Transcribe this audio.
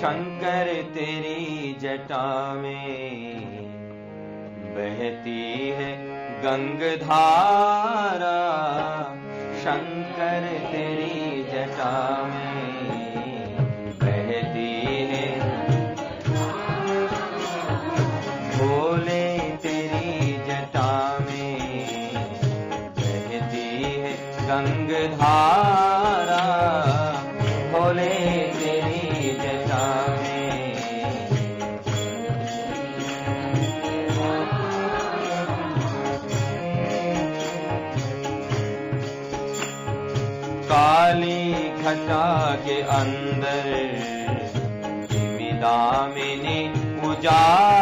शंकर तेरी जटा में बहती है गंगधारा, शंकर तेरी जटा में बहती है, भोले तेरी जटा में बहती है गंगधारा, भोले तेरी जटा में। काली घटा के अंदर दामिनी उजाला,